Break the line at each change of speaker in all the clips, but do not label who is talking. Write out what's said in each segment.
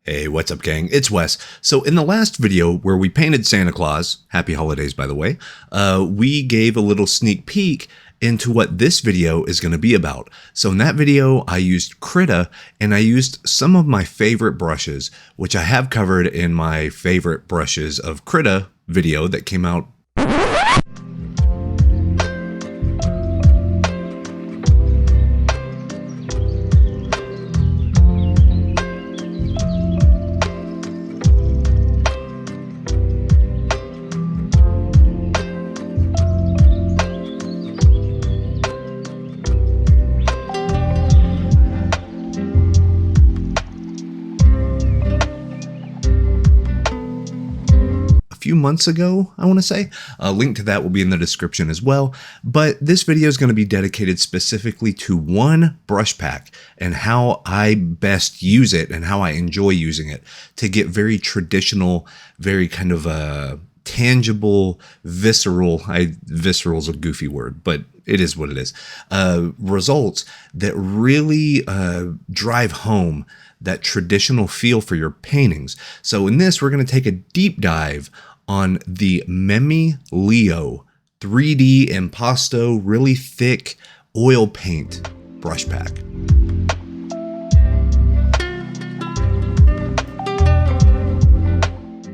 Hey, what's up, gang? It's Wes. So in the last video where we painted Santa Claus, happy holidays, by the way, we gave a little sneak peek into what this video is going to be about. So in that video, I used Krita and I used some of my favorite brushes, which I have covered in my favorite brushes of Krita video that came out few months ago, I want to say. A link to that will be in the description as well. But this video is going to be dedicated specifically to one brush pack and how I best use it and how I enjoy using it to get very traditional, very kind of tangible, visceral, visceral is a goofy word, but it is what it is, results that really drive home that traditional feel for your paintings. So in this, we're going to take a deep dive on the Memileo 3D Impasto really thick oil paint brush pack.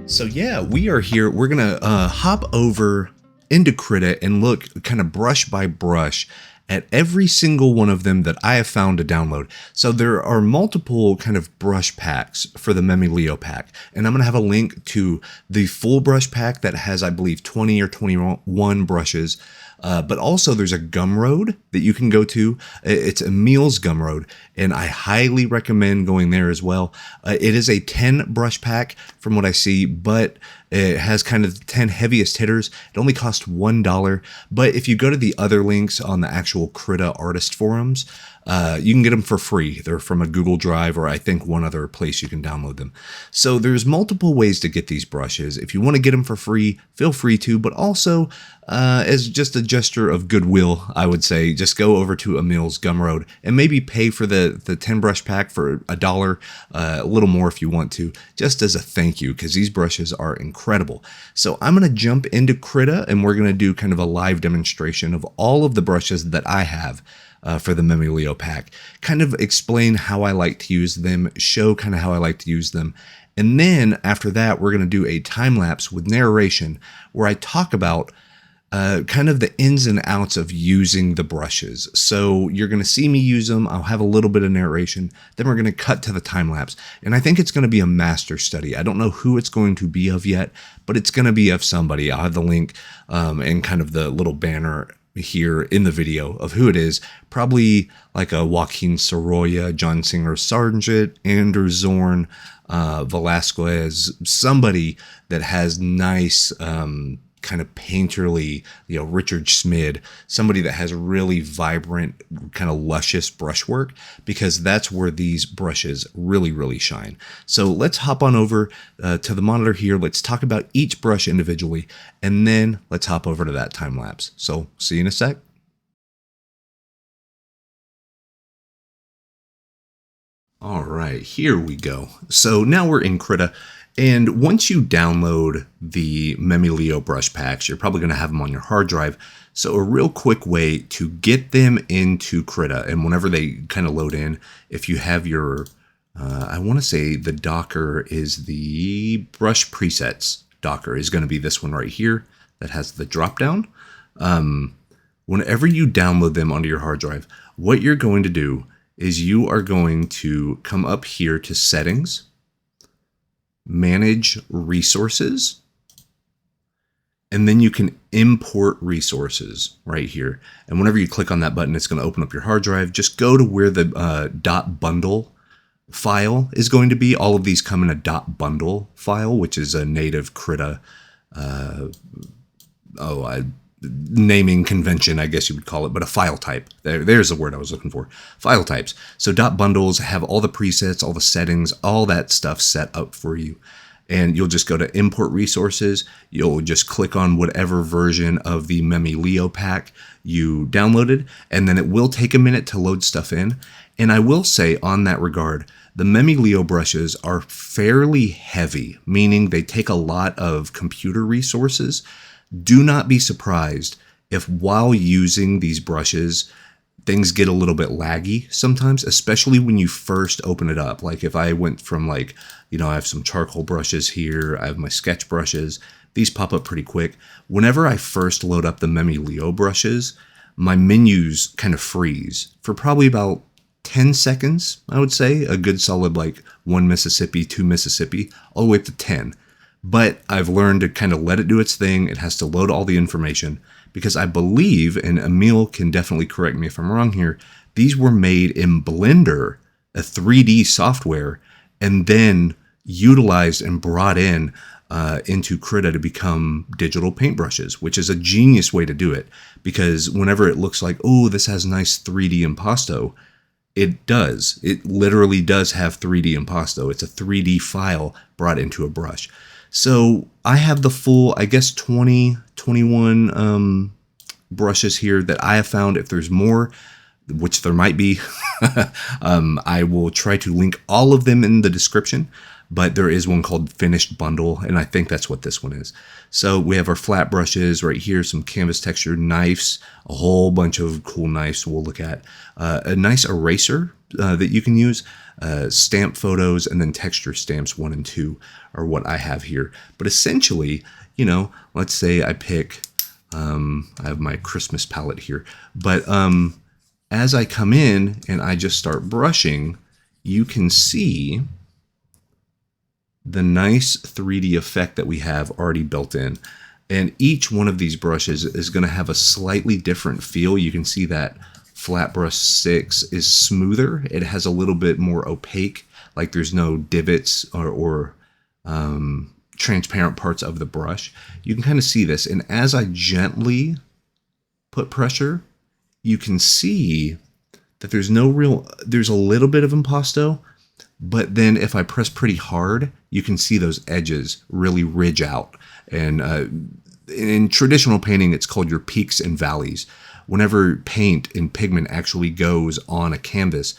So yeah, we are here. We're gonna hop over into Krita and look kind of brush by brush at every single one of them that I have found to download. So there are multiple kind of brush packs for the Memileo pack. And I'm going to have a link to the full brush pack that has, I believe, 20 or 21 brushes. But also there's a Gumroad that you can go to. It's Emil's Gumroad, and I highly recommend going there as well. It is a 10 brush pack from what I see, but it has kind of the 10 heaviest hitters. It only costs $1. But if you go to the other links on the actual Krita artist forums, you can get them for free. They're from a Google Drive, or I think one other place you can download them. So there's multiple ways to get these brushes. If you want to get them for free, feel free to, but also as just a gesture of goodwill, I would say just go over to Emil's Gumroad and maybe pay for the 10 brush pack for $1, a little more if you want to, just as a thank you, because these brushes are incredible. So I'm going to jump into Krita and we're going to do kind of a live demonstration of all of the brushes that I have for the Memileo pack, kind of explain how I like to use them, show kind of how I like to use them. And then after that, we're going to do a time lapse with narration where I talk about kind of the ins and outs of using the brushes. So you're going to see me use them. I'll have a little bit of narration. Then we're going to cut to the time lapse. And I think it's going to be a master study. I don't know who it's going to be of yet, but it's going to be of somebody. I'll have the link and kind of the little banner here in the video of who it is. Probably like a Joaquin Sorolla, John Singer Sargent, Andrew Zorn, Velasquez, somebody that has nice kind of painterly, Richard Schmid, somebody that has really vibrant, kind of luscious brushwork, because that's where these brushes really, really shine. So let's hop on over to the monitor here. Let's talk about each brush individually, and then let's hop over to that time lapse. So see you in a sec. All right, here we go. So now we're in Krita. And once you download the Memileo brush packs, you're probably going to have them on your hard drive. So a real quick way to get them into Krita, and whenever they kind of load in, if you have your, I want to say the Docker is the brush presets Docker is going to be this one right here that has the drop down. Whenever you download them onto your hard drive, what you're going to do is you are going to come up here to settings, manage resources, and then you can import resources right here. And whenever you click on that button, it's going to open up your hard drive. Just go to where the .bundle file is going to be. All of these come in a .bundle file, which is a native Krita naming convention, I guess you would call it, but a file type. There's the word I was looking for. File types. So .bundles have all the presets, all the settings, all that stuff set up for you. and you'll just go to import resources. You'll just click on whatever version of the Memileo pack you downloaded, and then it will take a minute to load stuff in. And I will say on that regard, the Memileo brushes are fairly heavy, meaning they take a lot of computer resources. Do not be surprised if while using these brushes, things get a little bit laggy sometimes, especially when you first open it up. Like if I went from like, I have some charcoal brushes here, I have my sketch brushes, these pop up pretty quick. Whenever I first load up the Memileo brushes, my menus kind of freeze for probably about 10 seconds, I would say. A good solid like 1 Mississippi, 2 Mississippi, all the way up to 10. But I've learned to kind of let it do its thing. It has to load all the information because I believe, and Emil can definitely correct me if I'm wrong here, these were made in Blender, a 3D software, and then utilized and brought in into Krita to become digital paintbrushes, which is a genius way to do it. Because whenever it looks like, oh, this has nice 3D impasto, it does. It literally does have 3D impasto. It's a 3D file brought into a brush. So I have the full, I guess, 21 brushes here that I have found. If there's more, which there might be, I will try to link all of them in the description. But there is one called Finished Bundle, and I think that's what this one is. So we have our flat brushes right here, some canvas texture knives, a whole bunch of cool knives we'll look at. A nice eraser that you can use, stamp photos, and then texture stamps 1 and 2 are what I have here. But essentially, let's say I pick, I have my Christmas palette here, but as I come in and I just start brushing, you can see the nice 3D effect that we have already built in. And each one of these brushes is going to have a slightly different feel. You can see that Flat Brush 6 is smoother. It has a little bit more opaque, like there's no divots or transparent parts of the brush. You can kind of see this. And as I gently put pressure, you can see that there's a little bit of impasto, but then if I press pretty hard, you can see those edges really ridge out. And in traditional painting, it's called your peaks and valleys. Whenever paint and pigment actually goes on a canvas,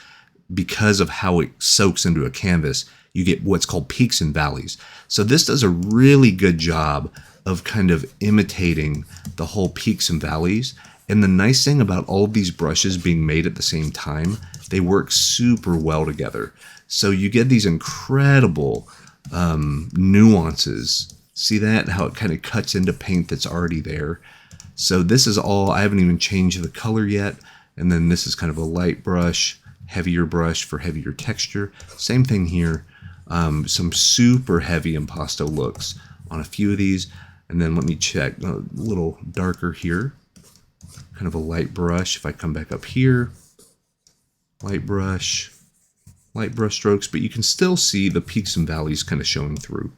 because of how it soaks into a canvas, you get what's called peaks and valleys. So this does a really good job of kind of imitating the whole peaks and valleys. And the nice thing about all of these brushes being made at the same time, they work super well together. So you get these incredible nuances. See that? How it kind of cuts into paint that's already there. So this is all, I haven't even changed the color yet. And then this is kind of a light brush, heavier brush for heavier texture. Same thing here. Some super heavy impasto looks on a few of these. And then let me check, a little darker here. Kind of a light brush. If I come back up here, light brush strokes, but you can still see the peaks and valleys kind of showing through,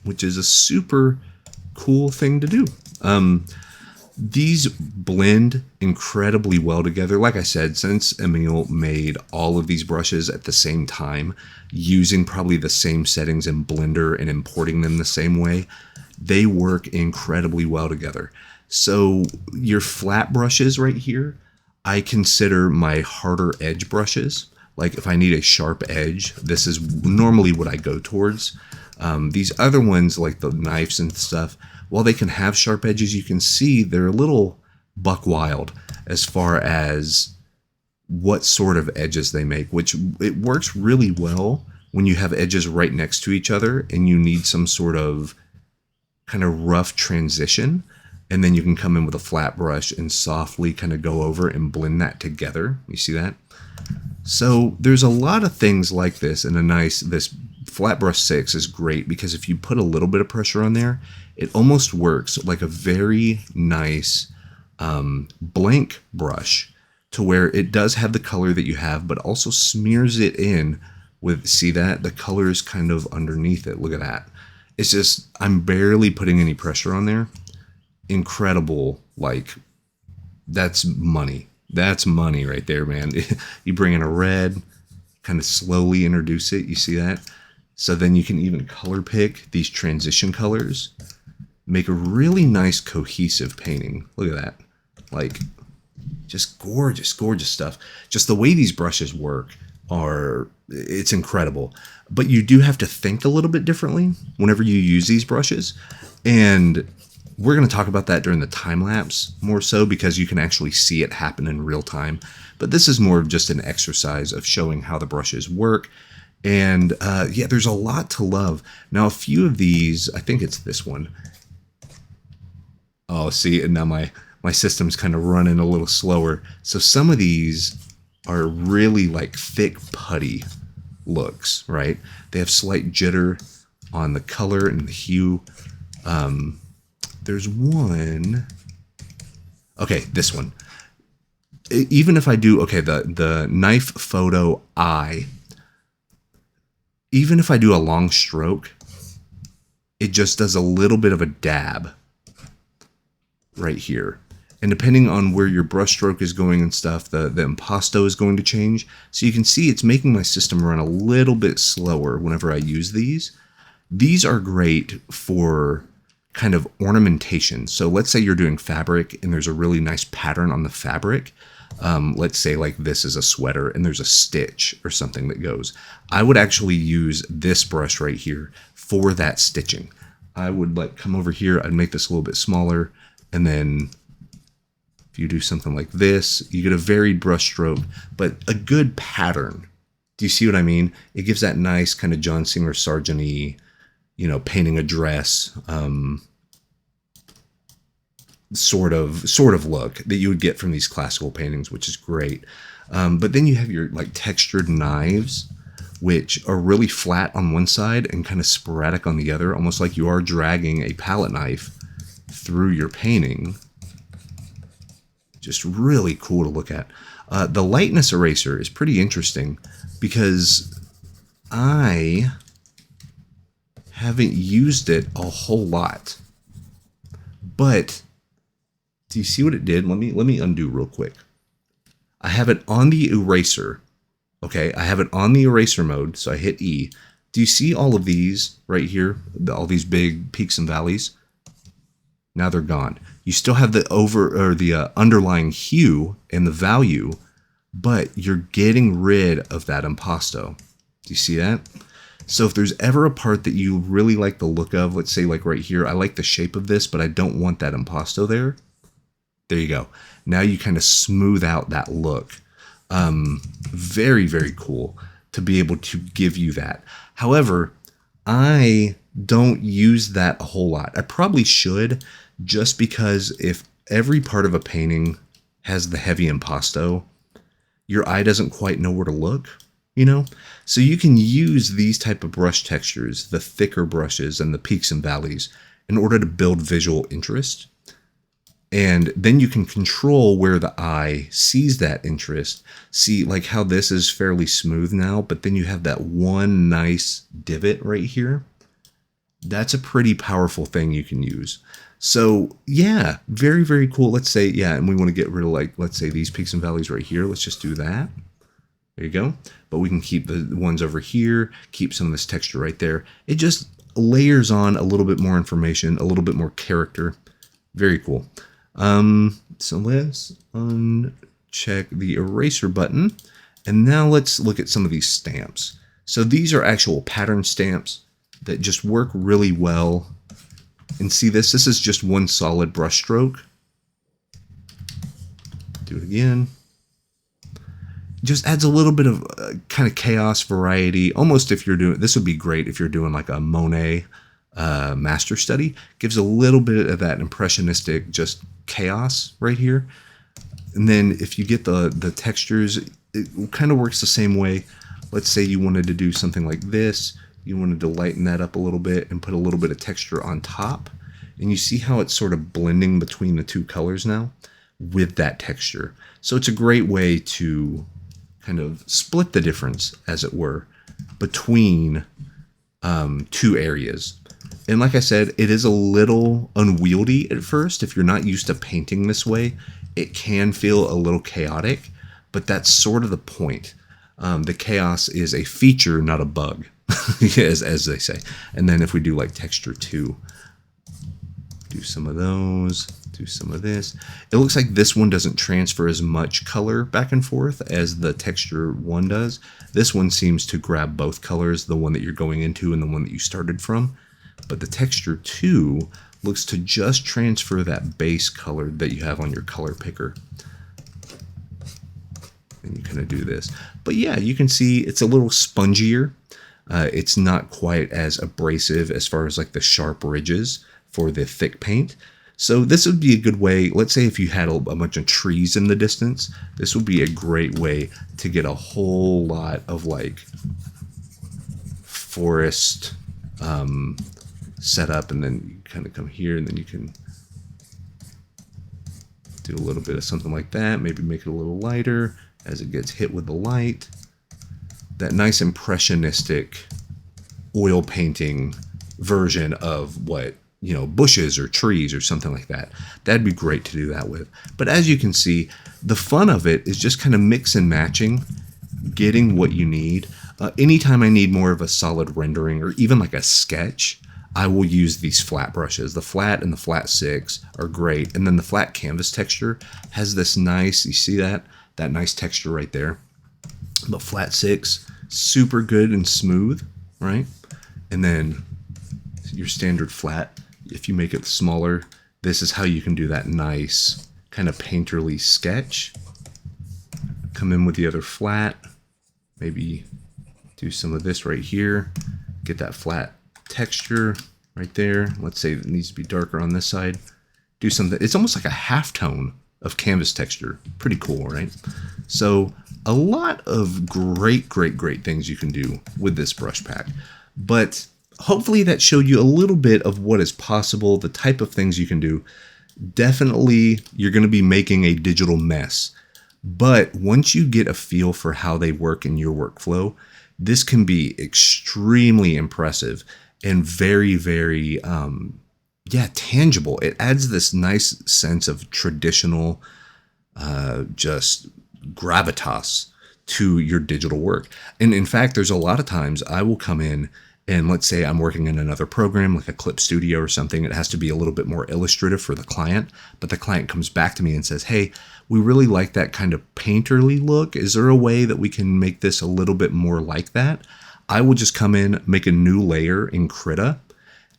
which is a super cool thing to do. These blend incredibly well together. Like I said, since Emil made all of these brushes at the same time, using probably the same settings in Blender and importing them the same way, they work incredibly well together. So your flat brushes right here, I consider my harder edge brushes. Like if I need a sharp edge, this is normally what I go towards. These other ones, like the knives and stuff, while they can have sharp edges, you can see they're a little buck wild as far as what sort of edges they make, which it works really well when you have edges right next to each other and you need some sort of kind of rough transition. And then you can come in with a flat brush and softly kind of go over and blend that together. You see that? So there's a lot of things like this, and this Flat Brush 6 is great because if you put a little bit of pressure on there, it almost works like a very nice blank brush, to where it does have the color that you have, but also smears it in with, see that? The color is kind of underneath it. Look at that. It's just, I'm barely putting any pressure on there. Incredible, like, that's money. That's money right there, man. You bring in a red, kind of slowly introduce it. You see that? So then you can even color pick these transition colors, make a really nice cohesive painting. Look at that. Like, just gorgeous, gorgeous stuff. Just the way these brushes work it's incredible. But you do have to think a little bit differently whenever you use these brushes. And we're going to talk about that during the time lapse more so, because you can actually see it happen in real time. But this is more of just an exercise of showing how the brushes work. And yeah, there's a lot to love. Now, a few of these, I think it's this one. Oh, see, and now my system's kind of running a little slower. So some of these are really like thick putty looks, right? They have slight jitter on the color and the hue. There's one. Okay, this one. Even if I do, okay, the knife photo eye, even if I do a long stroke, it just does a little bit of a dab right here. And depending on where your brush stroke is going and stuff, the impasto is going to change. So you can see it's making my system run a little bit slower whenever I use these. These are great for kind of ornamentation. So let's say you're doing fabric and there's a really nice pattern on the fabric. Let's say like this is a sweater and there's a stitch or something that goes. I would actually use this brush right here for that stitching. I would like come over here, I'd make this a little bit smaller, and then if you do something like this, you get a varied brush stroke, but a good pattern. Do you see what I mean? It gives that nice kind of John Singer Sargent-y, you know, painting a dress sort of look that you would get from these classical paintings, which is great. But then you have your like textured knives, which are really flat on one side and kind of sporadic on the other, almost like you are dragging a palette knife through your painting. Just really cool to look at. The lightness eraser is pretty interesting because I haven't used it a whole lot. But do you see what it did? Let me undo real quick. I have it on the eraser. Okay, I have it on the eraser mode, so I hit E. Do you see all of these right here? All these big peaks and valleys? Now they're gone. You still have the underlying hue and the value, but you're getting rid of that impasto. Do you see that? So if there's ever a part that you really like the look of, let's say like right here, I like the shape of this, but I don't want that impasto there. There you go. Now you kind of smooth out that look. Very, very cool to be able to give you that. However, I don't use that a whole lot. I probably should, just because if every part of a painting has the heavy impasto, your eye doesn't quite know where to look, you know? So you can use these type of brush textures, the thicker brushes and the peaks and valleys, in order to build visual interest. And then you can control where the eye sees that interest. See, like how this is fairly smooth now, but then you have that one nice divot right here. That's a pretty powerful thing you can use. So yeah, very, very cool. Let's say, yeah, and we want to get rid of like, let's say these peaks and valleys right here. Let's just do that. There you go. But we can keep the ones over here, keep some of this texture right there. It just layers on a little bit more information, a little bit more character. Very cool. So let's uncheck the eraser button. And now let's look at some of these stamps. So these are actual pattern stamps that just work really well. And see this? This is just one solid brush stroke. Do it again. Just adds a little bit of kind of chaos, variety. Almost if you're doing, this would be great if you're doing like a Monet master study. Gives a little bit of that impressionistic just chaos right here. And then if you get the textures, it kind of works the same way. Let's say you wanted to do something like this. You wanted to lighten that up a little bit and put a little bit of texture on top. And you see how it's sort of blending between the two colors now with that texture. So it's a great way to kind of split the difference, as it were, between two areas. And like I said, it is a little unwieldy at first. If you're not used to painting this way, it can feel a little chaotic, but that's sort of the point. The chaos is a feature, not a bug. as they say. And then if we do like texture 2, do some of those, do some of this. It looks like this one doesn't transfer as much color back and forth as the texture 1 does. This one seems to grab both colors, the one that you're going into and the one that you started from. But the texture 2 looks to just transfer that base color that you have on your color picker. And you kind of do this. But yeah, you can see it's a little spongier. It's not quite as abrasive as far as like the sharp ridges for the thick paint. So this would be a good way, let's say if you had a bunch of trees in the distance, this would be a great way to get a whole lot of like forest set up, and then you kind of come here and then you can do a little bit of something like that, maybe make it a little lighter as it gets hit with the light. That nice impressionistic oil painting version of what, you know, bushes or trees or something like that. That'd be great to do that with. But as you can see, the fun of it is just kind of mix and matching, getting what you need. Anytime I need more of a solid rendering or even like a sketch, I will use these flat brushes. The flat and the flat 6 are great. And then the flat canvas texture has this nice, you see that nice texture right there. But flat 6, super good and smooth, right? And then your standard flat, if you make it smaller, this is how you can do that nice kind of painterly sketch. Come in with the other flat, maybe do some of this right here, get that flat texture right there. Let's say it needs to be darker on this side. Do something, it's almost like a halftone of canvas texture. Pretty cool, right? So a lot of great things you can do with this brush pack. But hopefully that showed you a little bit of what is possible, the type of things you can do. Definitely you're going to be making a digital mess. But once you get a feel for how they work in your workflow, this can be extremely impressive and very, tangible. It adds this nice sense of traditional, just gravitas to your digital work. And in fact, there's a lot of times I will come in and let's say I'm working in another program like a Clip Studio or something. It has to be a little bit more illustrative for the client, but the client comes back to me and says, hey, we really like that kind of painterly look. Is there a way that we can make this a little bit more like that? I will just come in, make a new layer in Krita,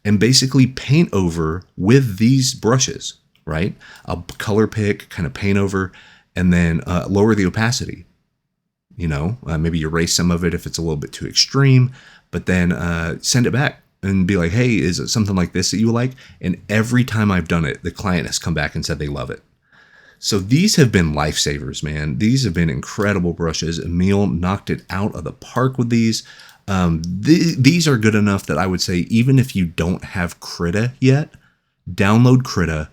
and basically paint over with these brushes, right? I'll color pick, kind of paint over, and then lower the opacity. You know, maybe erase some of it if it's a little bit too extreme, but then send it back and be like, hey, is it something like this that you like? And every time I've done it, the client has come back and said they love it. So these have been lifesavers, man. These have been incredible brushes. Emil knocked it out of the park with these. These are good enough that I would say, even if you don't have Krita yet, download Krita,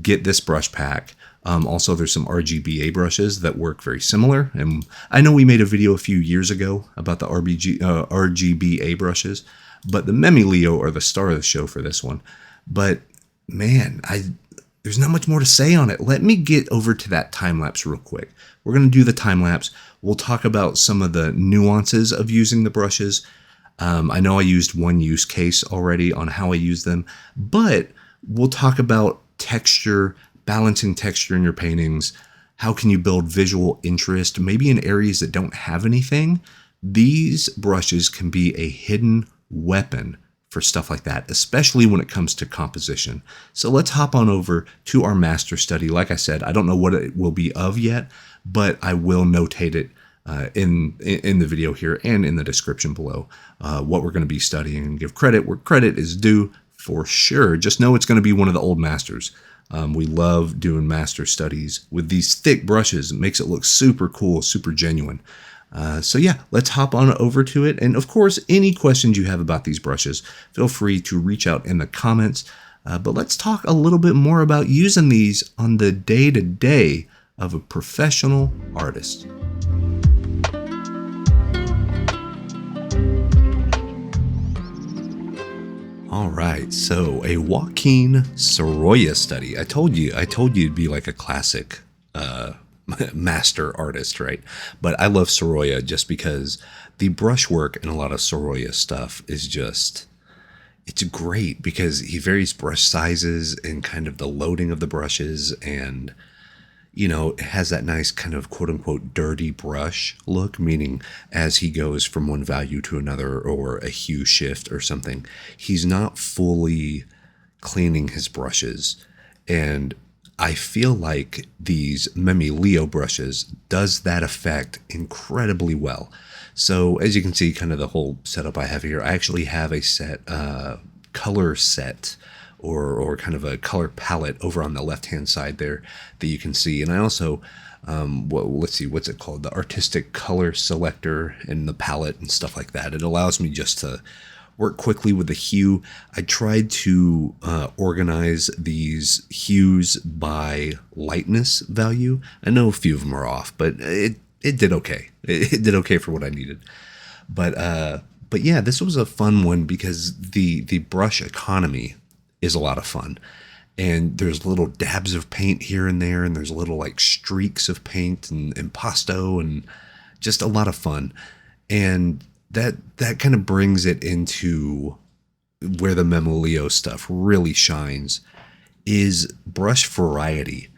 get this brush pack. Also, there's some RGBA brushes that work very similar. And I know we made a video a few years ago about the RGBA brushes, but the Memileo are the star of the show for this one. But man, there's not much more to say on it. Let me get over to that time lapse real quick. We're going to do the time lapse. We'll talk about some of the nuances of using the brushes. I know I used one use case already on how I use them, but we'll talk about texture, balancing texture in your paintings. How can you build visual interest, maybe in areas that don't have anything? These brushes can be a hidden weapon for stuff like that, especially when it comes to composition. So let's hop on over to our master study. Like I said, I don't know what it will be of yet, but I will notate it in the video here and in the description below, what we're going to be studying, and give credit where credit is due for sure. Just know it's going to be one of the old masters. We love doing master studies with these thick brushes. It makes it look super cool, super genuine. So yeah, let's hop on over to it. And of course, any questions you have about these brushes, feel free to reach out in the comments. But let's talk a little bit more about using these on the day-to-day of a professional artist. All right, so a Joaquin Sorolla study. I told you it'd be like a classic master artist, right? But I love Soroya just because the brushwork in a lot of Soroya stuff is just, it's great because he varies brush sizes and kind of the loading of the brushes, and it has that nice kind of quote unquote dirty brush look, meaning as he goes from one value to another or a hue shift or something, he's not fully cleaning his brushes. And I feel like these Memileo brushes does that effect incredibly well. So as you can see, kind of the whole setup I have here, I actually have a color set or kind of a color palette over on the left-hand side there that you can see. And I also, let's see, what's it called? The artistic color selector and the palette and stuff like that. It allows me just to work quickly with the hue. I tried to organize these hues by lightness value. I know a few of them are off, but it did okay. It did okay for what I needed. But yeah, this was a fun one because the brush economy is a lot of fun. And there's little dabs of paint here and there, and there's little like streaks of paint and impasto, and just a lot of fun. And that kind of brings it into where the Memileo stuff really shines, is brush variety.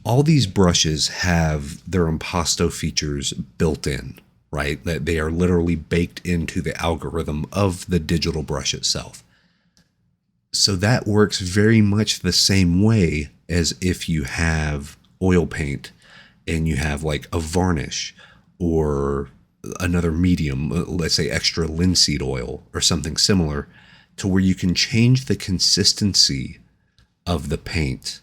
All these brushes have their impasto features built in, right? That they are literally baked into the algorithm of the digital brush itself. So that works very much the same way as if you have oil paint and you have like a varnish or another medium, let's say extra linseed oil or something similar, to where you can change the consistency of the paint,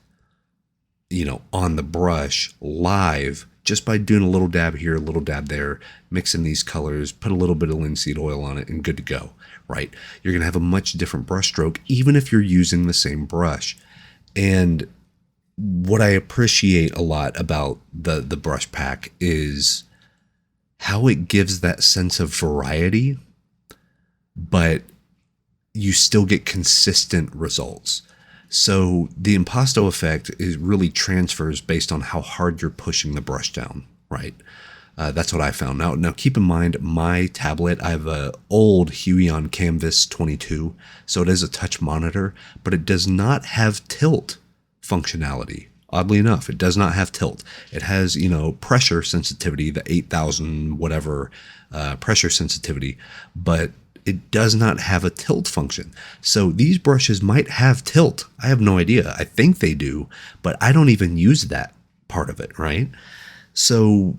on the brush live just by doing a little dab here, a little dab there, mixing these colors, put a little bit of linseed oil on it, and good to go, right? You're going to have a much different brush stroke, even if you're using the same brush. And what I appreciate a lot about the brush pack is how it gives that sense of variety, but you still get consistent results. So the impasto effect really transfers based on how hard you're pushing the brush down, right? That's what I found. Now keep in mind, my tablet, I have an old Huion Canvas 22, so it is a touch monitor, but it does not have tilt functionality. Oddly enough, it does not have tilt. It has, pressure sensitivity, the 8,000 whatever pressure sensitivity, but it does not have a tilt function. So these brushes might have tilt. I have no idea. I think they do, but I don't even use that part of it, right? So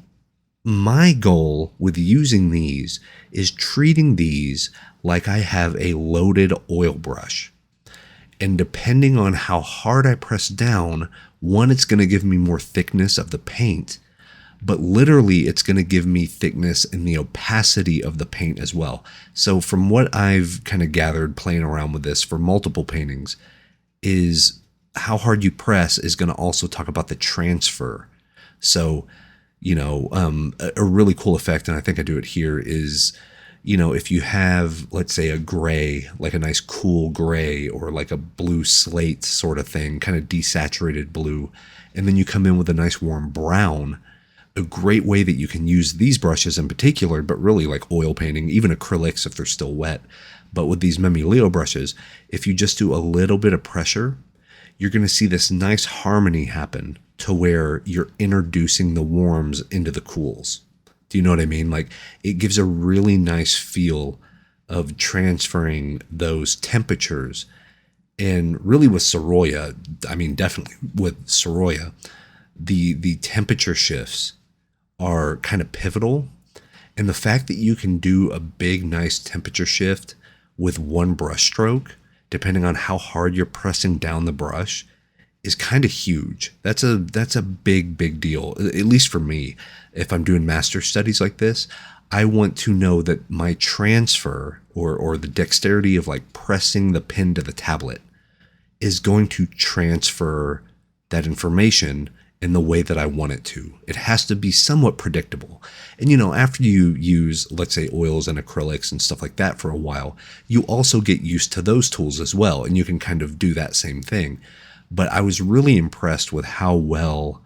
my goal with using these is treating these like I have a loaded oil brush. And depending on how hard I press down, one, it's going to give me more thickness of the paint, but literally it's going to give me thickness in the opacity of the paint as well. So from what I've kind of gathered playing around with this for multiple paintings, is how hard you press is going to also talk about the transfer. So, a really cool effect, and I think I do it here, is, if you have, let's say, a gray, like a nice cool gray or like a blue slate sort of thing, kind of desaturated blue, and then you come in with a nice warm brown, a great way that you can use these brushes in particular, but really like oil painting, even acrylics if they're still wet. But with these Memileo brushes, if you just do a little bit of pressure, you're going to see this nice harmony happen to where you're introducing the warms into the cools. Do you know what I mean? Like, it gives a really nice feel of transferring those temperatures. And really with Soroya, definitely with Soroya, the temperature shifts are kind of pivotal. And the fact that you can do a big, nice temperature shift with one brush stroke, depending on how hard you're pressing down the brush, is kind of huge. That's a big deal, at least for me. If I'm doing master studies like this, I want to know that my transfer or the dexterity of like pressing the pen to the tablet is going to transfer that information in the way that I want it to. It has to be somewhat predictable. And after you use, let's say, oils and acrylics and stuff like that for a while, you also get used to those tools as well, and you can kind of do that same thing. But I was really impressed with how well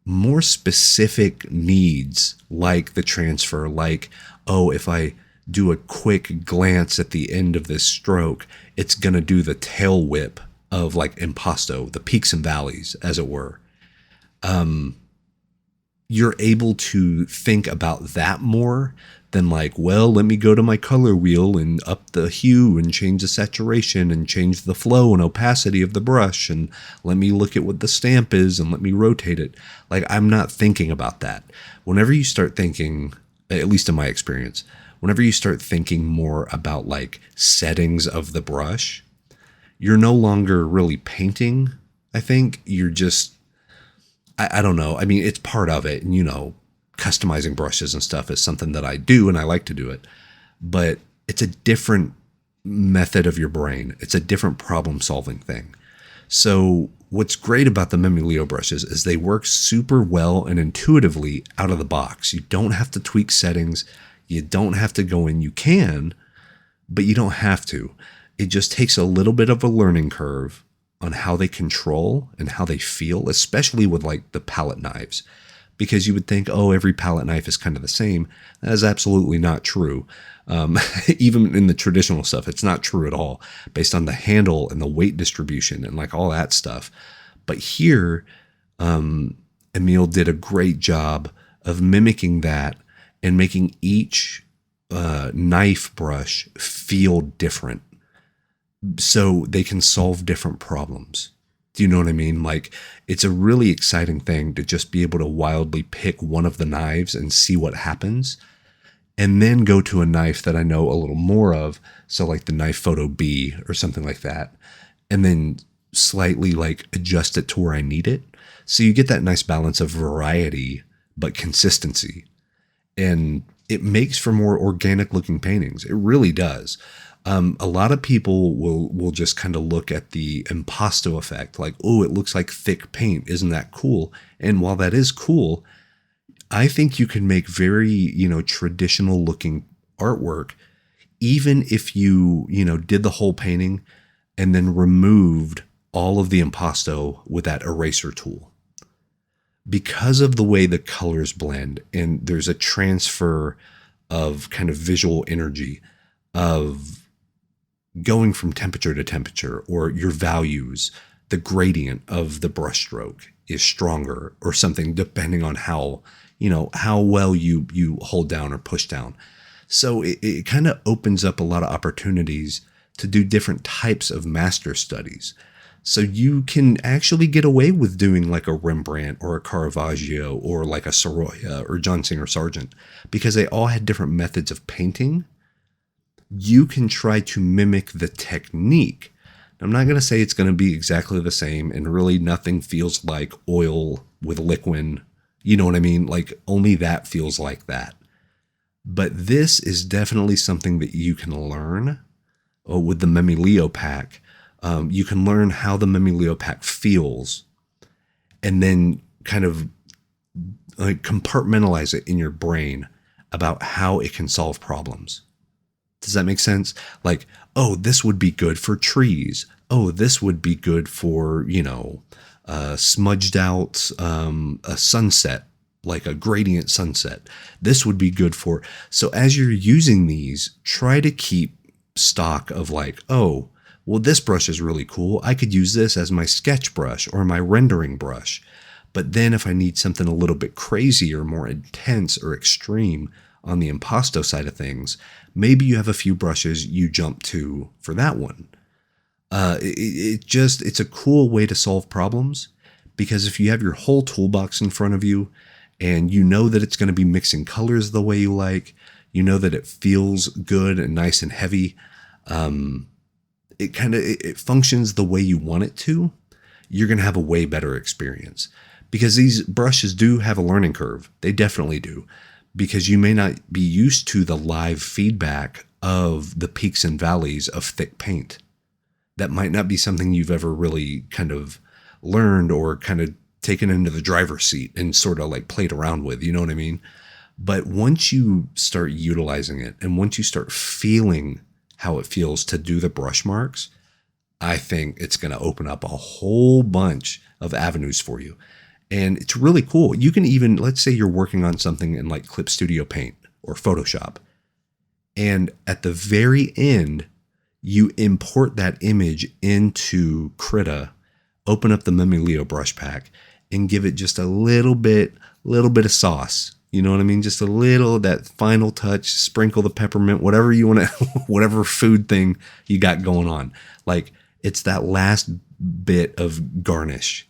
more specific needs, like the transfer, like, oh, if I do a quick glance at the end of this stroke, it's going to do the tail whip of like impasto, the peaks and valleys, as it were. You're able to think about that more than like, well, let me go to my color wheel and up the hue and change the saturation and change the flow and opacity of the brush, and let me look at what the stamp is and let me rotate it. Like, I'm not thinking about that. Whenever you start thinking, at least in my experience, whenever you start thinking more about like settings of the brush, you're no longer really painting. I think you're just, I don't know. I mean, it's part of it. And, you know, customizing brushes and stuff is something that I do and I like to do it. But it's a different method of your brain. It's a different problem solving thing. So what's great about the Memileo brushes is they work super well and intuitively out of the box. You don't have to tweak settings. You don't have to go in. You can, but you don't have to. It just takes a little bit of a learning curve on how they control and how they feel, especially with like the palette knives, because you would think, oh, every palette knife is kind of the same. That is absolutely not true. Even in the traditional stuff, it's not true at all, based on the handle and the weight distribution and like all that stuff. But here, Emil did a great job of mimicking that and making each knife brush feel different, so they can solve different problems. Do you know what I mean? Like, it's a really exciting thing to just be able to wildly pick one of the knives and see what happens, and then go to a knife that I know a little more of. So like the Knife Photo B or something like that, and then slightly like adjust it to where I need it. So you get that nice balance of variety, but consistency. And it makes for more organic looking paintings. It really does. A lot of people will just kind of look at the impasto effect, like, oh, it looks like thick paint. Isn't that cool? And while that is cool, I think you can make very, you know, traditional looking artwork, even if you know, did the whole painting and then removed all of the impasto with that eraser tool. Because of the way the colors blend and there's a transfer of kind of visual energy of going from temperature to temperature, or your values, the gradient of the brush stroke is stronger or something, depending on how, you know, how well you hold down or push down. So it kind of opens up a lot of opportunities to do different types of master studies. So you can actually get away with doing like a Rembrandt or a Caravaggio or like a Soroya or John Singer Sargent, because they all had different methods of painting. You can try to mimic the technique. I'm not going to say it's going to be exactly the same, and really nothing feels like oil with liquid. You know what I mean? Like, only that feels like that. But this is definitely something that you can learn with the Memileo pack. You can learn how the Memileo pack feels, and then kind of like compartmentalize it in your brain about how it can solve problems. Does that make sense? Like, oh, this would be good for trees. Oh, this would be good for, you know, smudged out a sunset, like a gradient sunset. This would be good for. So as you're using these, try to keep stock of like, oh, well, this brush is really cool. I could use this as my sketch brush or my rendering brush. But then if I need something a little bit crazy or more intense or extreme on the impasto side of things, maybe you have a few brushes you jump to for that one. It's a cool way to solve problems, because if you have your whole toolbox in front of you and you know that it's going to be mixing colors the way you like, you know that it feels good and nice and heavy, it functions the way you want it to, you're going to have a way better experience. Because these brushes do have a learning curve. They definitely do. Because you may not be used to the live feedback of the peaks and valleys of thick paint. That might not be something you've ever really kind of learned or kind of taken into the driver's seat and sort of like played around with, you know what I mean? But once you start utilizing it and once you start feeling how it feels to do the brush marks, I think it's going to open up a whole bunch of avenues for you. And it's really cool. You can even, let's say you're working on something in like Clip Studio Paint or Photoshop. And at the very end, you import that image into Krita, open up the Memileo Brush Pack, and give it just a little bit of sauce. You know what I mean? Just a little, that final touch, sprinkle the peppermint, whatever you want to, whatever food thing you got going on. Like, it's that last bit of garnish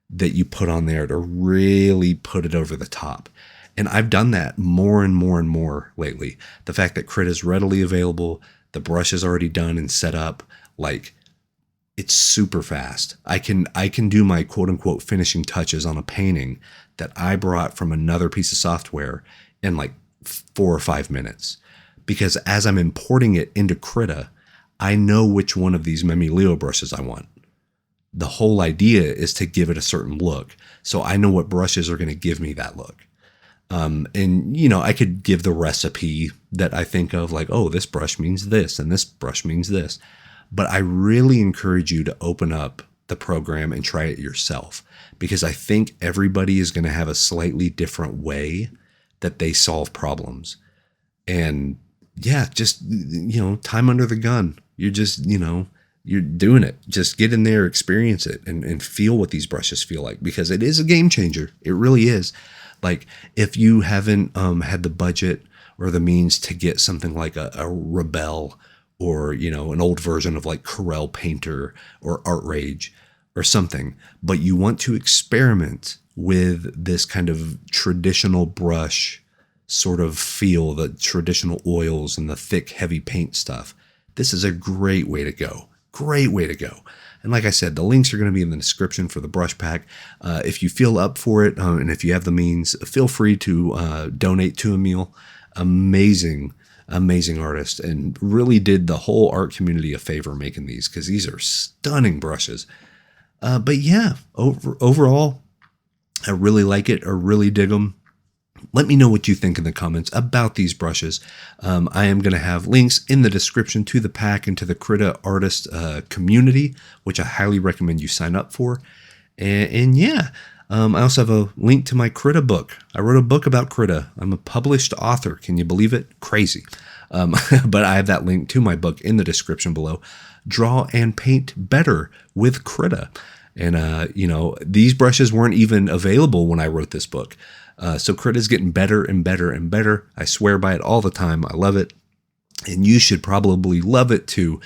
that you put on there to really put it over the top. And I've done that more and more and more lately. The fact that Krita is readily available, the brush is already done and set up, like, it's super fast. I can do my quote unquote finishing touches on a painting that I brought from another piece of software in like 4 or 5 minutes. Because as I'm importing it into Krita, I know which one of these Memileo brushes I want. The whole idea is to give it a certain look. So I know what brushes are going to give me that look. And, you know, I could give the recipe that I think of, like, oh, this brush means this and this brush means this. But I really encourage you to open up the program and try it yourself, because I think everybody is going to have a slightly different way that they solve problems. And yeah, just, you know, time under the gun. You're just, you know, you're doing it. Just get in there, experience it, and feel what these brushes feel like, because it is a game changer. It really is. Like, if you haven't had the budget or the means to get something like a Rebel, or, you know, an old version of like Corel Painter or Art Rage or something, but you want to experiment with this kind of traditional brush sort of feel, the traditional oils and the thick, heavy paint stuff, this is a great way to go. Great way to go. And like I said, the links are going to be in the description for the brush pack. If you feel up for it, and if you have the means, feel free to donate to Emil. Amazing artist, and really did the whole art community a favor making these, because these are stunning brushes. But yeah, overall, I really like it. I really dig them. Let me know what you think in the comments about these brushes. I am going to have links in the description to the pack and to the Krita artist community, which I highly recommend you sign up for. And yeah, I also have a link to my Krita book. I wrote a book about Krita. I'm a published author. Can you believe it? Crazy. But I have that link to my book in the description below. Draw and paint better with Krita. And, you know, these brushes weren't even available when I wrote this book. So Krita is getting better and better and better. I swear by it all the time. I love it. And you should probably love it too,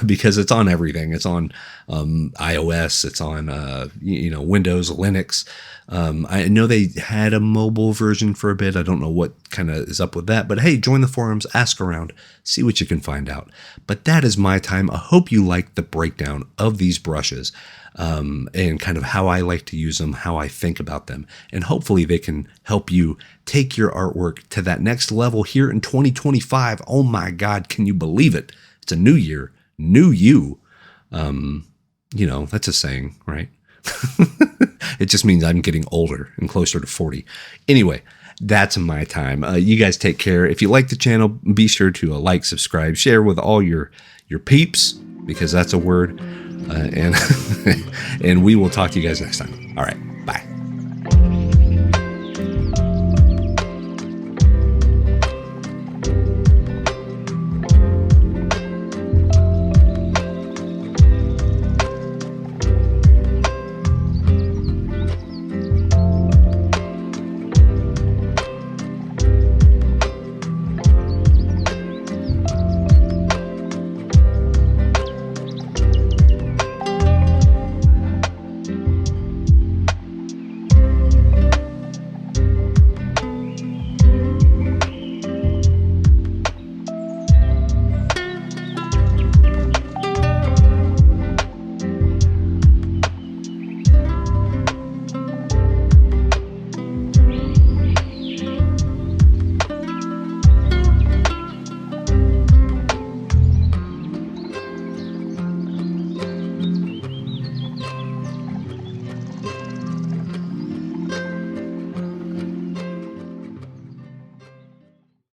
because it's on everything. It's on iOS. It's on you know, Windows, Linux. I know they had a mobile version for a bit. I don't know what kind of is up with that. But hey, join the forums, ask around, see what you can find out. But that is my time. I hope you liked the breakdown of these brushes, and kind of how I like to use them, how I think about them. And hopefully they can help you take your artwork to that next level here in 2025. Oh my God, can you believe it? It's a new year, new you. You know, that's a saying, right? It just means I'm getting older and closer to 40. Anyway, that's my time. You guys take care. If you like the channel, be sure to like, subscribe, share with all your peeps, because that's a word. And and we will talk to you guys next time. All right.